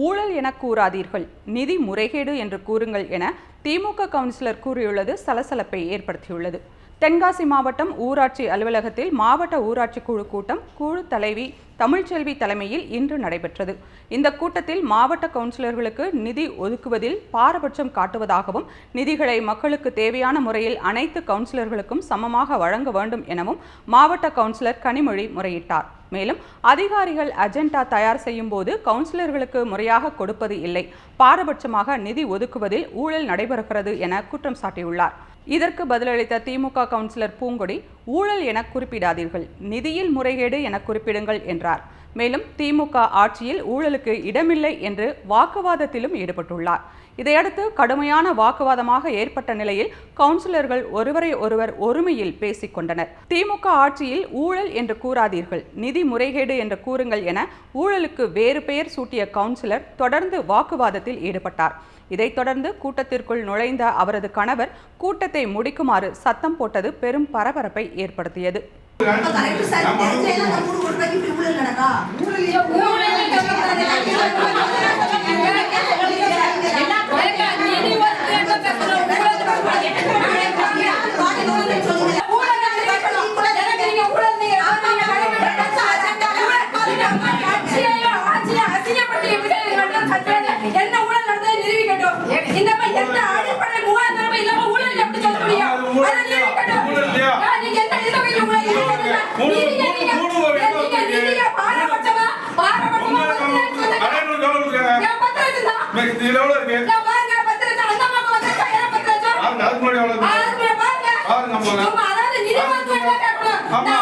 ஊழல் என கூறாதீர்கள், நிதி முறைகேடு என்று கூறுங்கள் என திமுக கவுன்சிலர் கூறியுள்ளது சலசலப்பை ஏற்படுத்தியுள்ளது. தென்காசி மாவட்டம் ஊராட்சி அலுவலகத்தில் மாவட்ட ஊராட்சி குழு கூட்டம் குழு தலைவி தமிழ்ச்செல்வி தலைமையில் இன்று நடைபெற்றது. இந்த கூட்டத்தில் மாவட்ட கவுன்சிலர்களுக்கு நிதி ஒதுக்குவதில் பாரபட்சம் காட்டுவதாகவும், நிதிகளை மக்களுக்கு தேவையான முறையில் அனைத்து கவுன்சிலர்களுக்கும் சமமாக வழங்க வேண்டும் எனவும் மாவட்ட கவுன்சிலர் கனிமொழி முறையிட்டார். மேலும் அதிகாரிகள் அஜெண்டா தயார் செய்யும் போது கவுன்சிலர்களுக்கு முறையாக கொடுப்பது இல்லை, பாரபட்சமாக நிதி ஒதுக்குவதில் ஊழல் நடைபெறுகிறது என குற்றம் சாட்டியுள்ளார். இதற்கு பதிலளித்த திமுக கவுன்சிலர் பூங்கொடி, ஊழல் என குறிப்பிடாதீர்கள், நிதியில் முறைகேடு என குறிப்பிடுங்கள் என்றார். மேலும் திமுக ஆட்சியில் ஊழலுக்கு இடமில்லை என்று வாக்குவாதத்திலும் ஈடுபட்டுள்ளார். இதையடுத்து கடுமையான வாக்குவாதமாக ஏற்பட்ட நிலையில் கவுன்சிலர்கள் ஒருவரை ஒருவர் ஒருமையில் பேசிக் கொண்டனர். திமுக ஆட்சியில் ஊழல் என்று கூறாதீர்கள், நிதி முறைகேடு என்று கூறுங்கள் என ஊழலுக்கு வேறு பெயர் சூட்டிய கவுன்சிலர் தொடர்ந்து வாக்குவாதத்தில் ஈடுபட்டார். இதைத் தொடர்ந்து கூட்டத்திற்குள் நுழைந்த அவரது கணவர் கூட்டத்தை முடிக்குமாறு சத்தம் போட்டது பெரும் பரபரப்பை ஏற்படுத்தியது. ஆமா